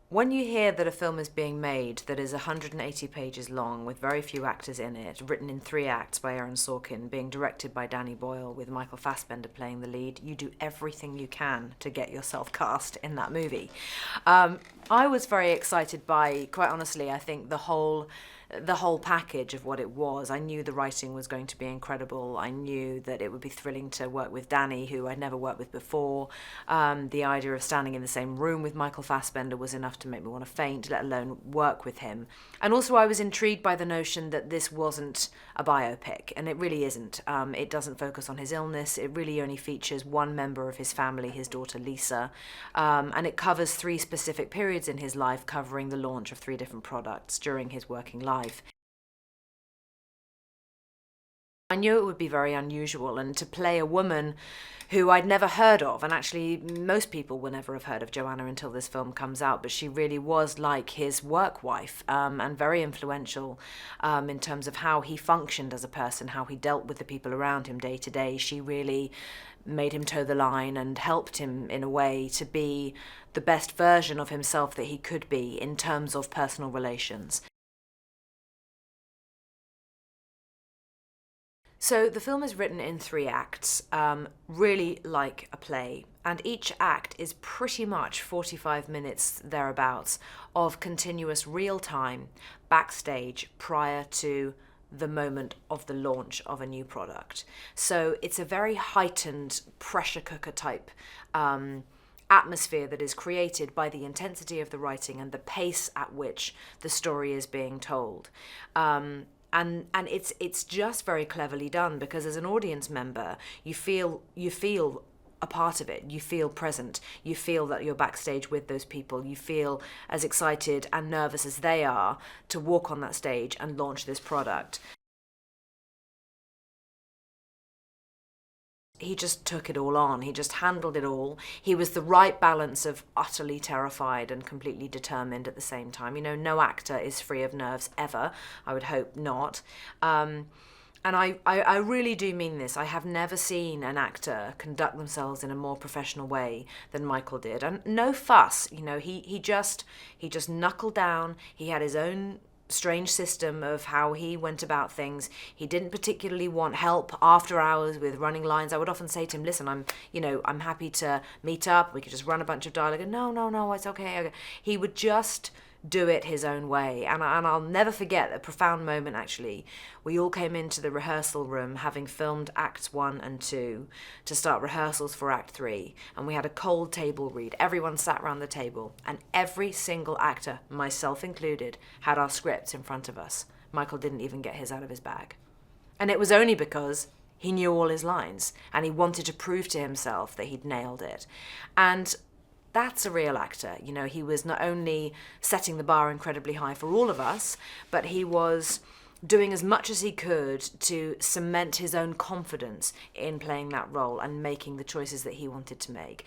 When you hear that a film is being made that is 180 pages long, with very few actors in it, written in 3 acts by Aaron Sorkin, being directed by Danny Boyle, with Michael Fassbender playing the lead, you do everything you can to get yourself cast in that movie. I was very excited by, quite honestly, I think the whole package of what it was. I knew the writing was going to be incredible. I knew that it would be thrilling to work with Danny, who I'd never worked with before. The idea of standing in the same room with Michael Fassbender was enough to make me want to faint, let alone work with him. And also I was intrigued by the notion that this wasn't a biopic, and it really isn't. It doesn't focus on his illness. It really only features one member of his family, his daughter Lisa, and it covers 3 specific periods in his life, covering the launch of 3 different products during his working life. I knew it would be very unusual, and to play a woman who I'd never heard of, and actually most people will never have heard of Joanna until this film comes out, but she really was like his work wife, and very influential in terms of how he functioned as a person, how he dealt with the people around him day to day. She really made him toe the line and helped him in a way to be the best version of himself that he could be in terms of personal relations. So the film is written in 3 acts, really like a play, and each act is pretty much 45 minutes thereabouts of continuous real time backstage prior to the moment of the launch of a new product. So it's a very heightened pressure cooker type atmosphere that is created by the intensity of the writing and the pace at which the story is being told. And it's just very cleverly done, because as an audience member, you feel a part of it. You feel present. You feel that you're backstage with those people. You feel as excited and nervous as they are to walk on that stage and launch this product. He just took it all on. He just handled it all. He was the right balance of utterly terrified and completely determined at the same time. You know, no actor is free of nerves ever. I would hope not. And I really do mean this. I have never seen an actor conduct themselves in a more professional way than Michael did. And no fuss, you know, he just knuckled down. He had his own strange system of how he went about things. He didn't particularly want help after hours with running lines. I would often say to him, listen, I'm happy to meet up. We could just run a bunch of dialogue. And no, it's okay. He would just do it his own way. And I'll never forget a profound moment, actually. We all came into the rehearsal room having filmed Acts 1 and 2 to start rehearsals for Act 3. And we had a cold table read. Everyone sat around the table, and every single actor, myself included, had our scripts in front of us. Michael didn't even get his out of his bag. And it was only because he knew all his lines, and he wanted to prove to himself that he'd nailed it. And that's a real actor. You know, he was not only setting the bar incredibly high for all of us, but he was doing as much as he could to cement his own confidence in playing that role and making the choices that he wanted to make.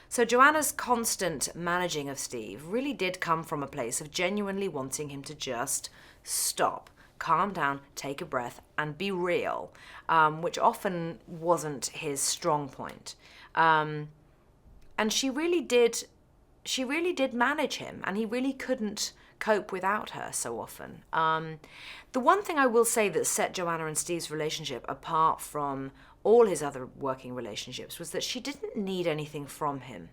So Joanna's constant managing of Steve really did come from a place of genuinely wanting him to just stop, calm down, take a breath, and be real, which often wasn't his strong point. And she really did manage him, and he really couldn't cope without her so often. The one thing I will say that set Joanna and Steve's relationship apart from all his other working relationships was that she didn't need anything from him.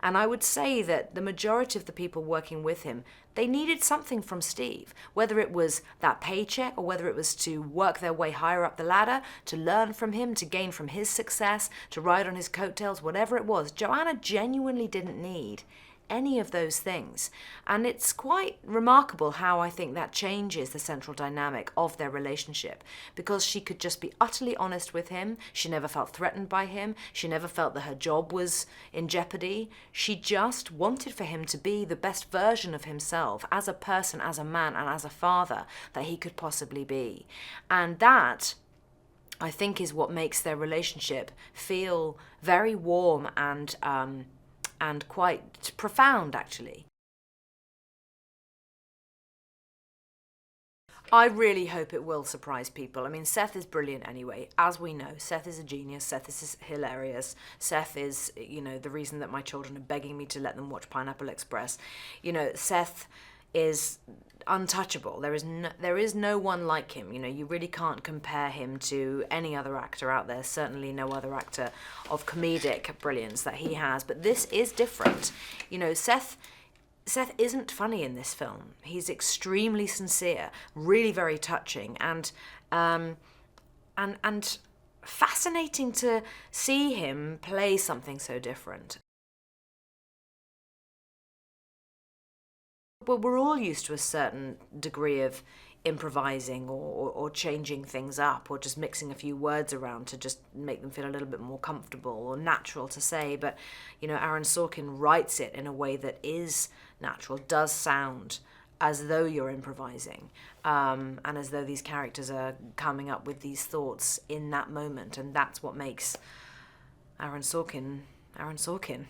And I would say that the majority of the people working with him, they needed something from Steve, whether it was that paycheck or whether it was to work their way higher up the ladder, to learn from him, to gain from his success, to ride on his coattails, whatever it was. Joanna genuinely didn't need any of those things. And it's quite remarkable how I think that changes the central dynamic of their relationship, because she could just be utterly honest with him. She never felt threatened by him. She never felt that her job was in jeopardy. She just wanted for him to be the best version of himself as a person, as a man, and as a father that he could possibly be. And that, I think, is what makes their relationship feel very warm and quite profound, actually. I really hope it will surprise people. I mean, Seth is brilliant anyway. As we know, Seth is a genius. Seth is hilarious. Seth is, the reason that my children are begging me to let them watch Pineapple Express. Seth is untouchable. There is no one like him. You really can't compare him to any other actor out there. Certainly no other actor of comedic brilliance that he has. But this is different. Seth isn't funny in this film. He's extremely sincere, really very touching, and fascinating to see him play something so different. Well, we're all used to a certain degree of improvising or changing things up or just mixing a few words around to just make them feel a little bit more comfortable or natural to say. But, Aaron Sorkin writes it in a way that is natural, does sound as though you're improvising, and as though these characters are coming up with these thoughts in that moment. And that's what makes Aaron Sorkin Aaron Sorkin.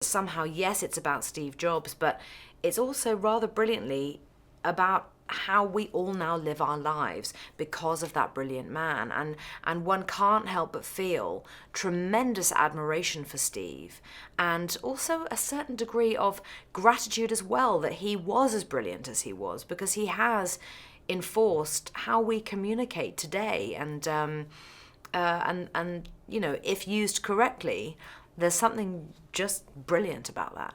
Somehow, yes, it's about Steve Jobs, but it's also rather brilliantly about how we all now live our lives because of that brilliant man. And one can't help but feel tremendous admiration for Steve, and also a certain degree of gratitude as well that he was as brilliant as he was, because he has enforced how we communicate today. And if used correctly, there's something just brilliant about that.